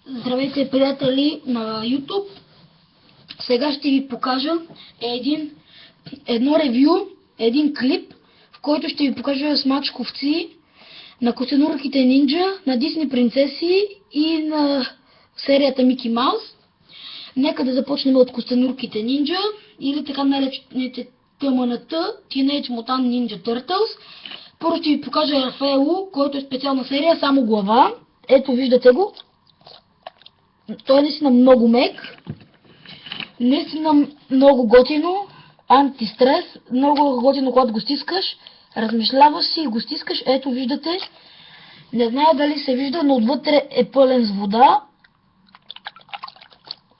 Здравейте, приятели на YouTube! Сега ще ви покажа едно ревю, един клип, в който ще ви покажа смачковци на Костенурките нинджа, на Дисни принцеси и на серията Мики Маус. Нека да започнем от Костенурките нинджа или така наречените ТМНТ, Teenage Mutant Ninja Turtles. Първо ще ви покажа Рафаело, който е специална серия, само глава. Ето, виждате го. Той е наистина много мек, наистина много готино, антистрес, много готино, когато го стискаш, размишляваш си и го стискаш. Ето, виждате, не зная дали се вижда, но отвътре е пълен с вода.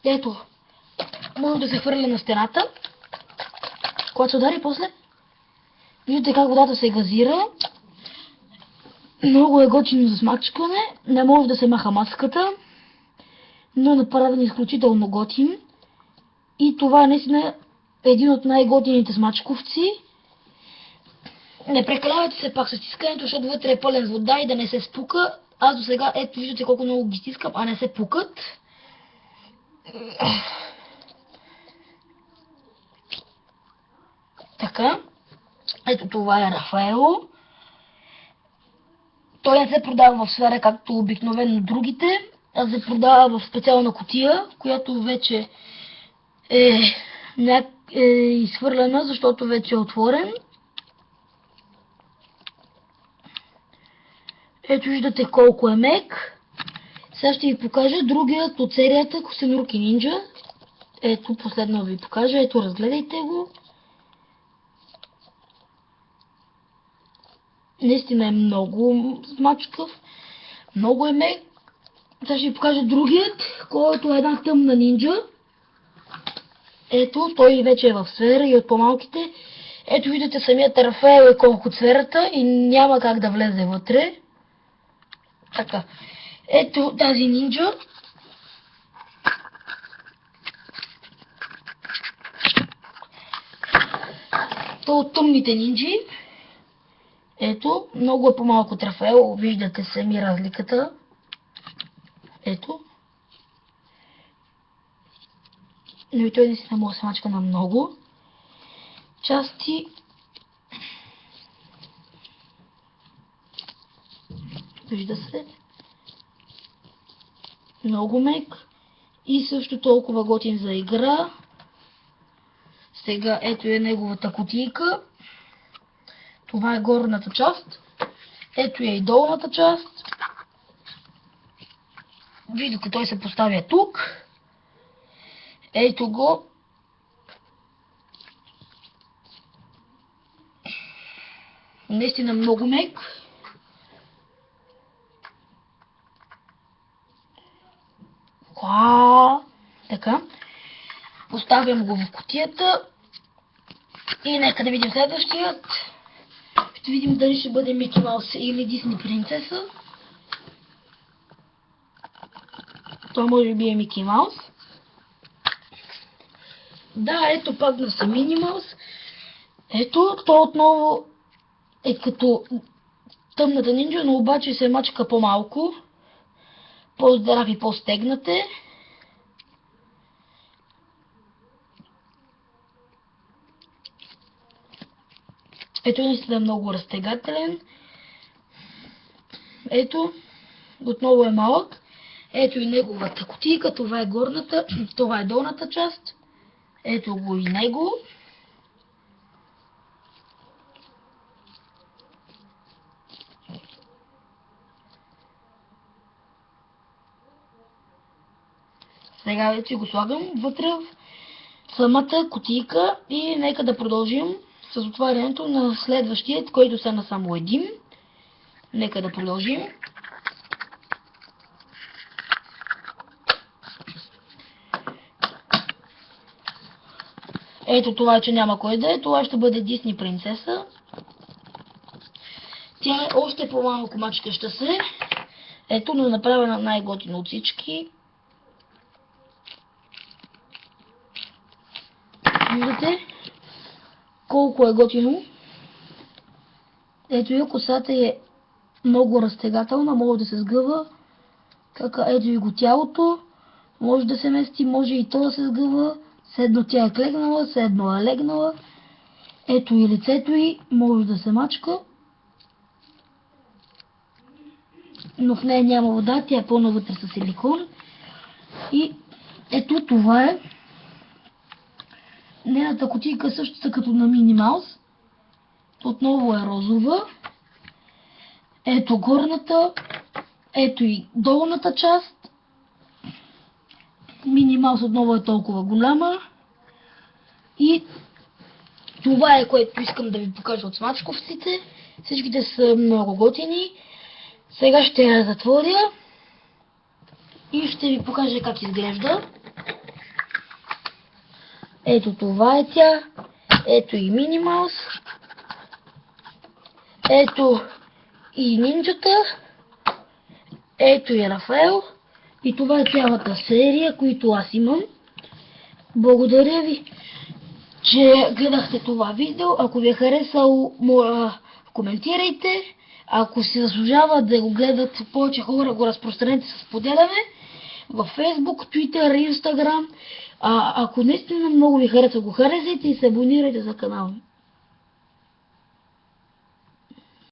Ето, може да се хвърля на стената, когато се удари после. Виждате как водата се газира. Много е готино за смачкане, не може да се маха маската, но направен изключително готин. И това е наистина един от най-готините смачковци. Не прекалявайте се пак с стискането, защото вътре е пълен с вода и да не се спука. Аз до сега, ето виждате колко много ги стискам, а не се пукат. Така, ето това е Рафаело. Той не се продава в сфера, както обикновено другите, а се продава в специална кутия, която вече е изхвърлена, защото вече е отворен. Ето виждате колко е мек. Сега ще ви покажа другият от серията Костенурки нинджа. Ето, последно ви покажа. Ето, разгледайте го. Наистина е много смачкав. Много е мек. Сега ще ви покажа другият, който е една тъмна нинджа. Ето, той вече е в сфера и от по-малките. Ето виждате самият Рафаел е колко сферата и няма как да влезе вътре. Така. Ето тази нинджа. То от тъмните нинджи. Ето, много е по-малко от Рафаел. Виждате сами разликата. Ето. Но и той наистина може да се мачка на много части. Вижда се. Много мек. И също толкова готин за игра. Сега ето е неговата кутийка. Това е горната част. Ето е и долната част. Виждате, той се поставя тук. Ето го. Наистина много мек. Така. Поставям го в кутията. И нека да видим следващият. Ще видим дали ще бъде Мики Маус или Дисни принцеса. Това може би е Мики Маус. Да, ето пак на са Мини Маус. Ето, то отново е като тъмната нинджа, но обаче се мачка по-малко. По-здрав и по-стегнате. Ето наистина много разтегателен. Ето, отново е малък. Ето и неговата кутийка, това е горната, това е долната част. Ето го и него. Сега вече го слагам вътре в самата кутийка и нека да продължим с отварянето на следващия, който са на само един. Нека да продължим. Ето това, че няма кой да е. Това ще бъде Дисни принцеса. Тя е още по-малко мачкаща се. Ето, но направена най-готино от всички. Виждате колко е готино. Ето и косата е много разтегателна, може да се сгъва Ето ви го тялото. Може да се мести, може и то да се сгъва. Седно тя е клегнала, седно е легнала. Ето и лицето й, може да се мачка. Но в нея няма вода, тя е пълна вътре с силикон. И ето това е. Нейната кутийка също като на Мини Маус. Отново е розова. Ето горната. Ето и долната част. Мини Маус отново е толкова голяма. И това е, което искам да ви покажа от смачковците. Всичките са много готини. Сега ще я затворя и ще ви покажа как изглежда. Ето това е тя. Ето и Мини Маус. Ето и нинджата. Ето и Рафаел. И това е цялата серия, които аз имам. Благодаря ви, че гледахте това видео. Ако ви е харесало, моля, коментирайте. Ако се заслужава да го гледат повече хора, го разпространете с споделяне във Facebook, Twitter, Instagram. Ако наистина много ви харесва, го харесайте и се абонирайте за канала.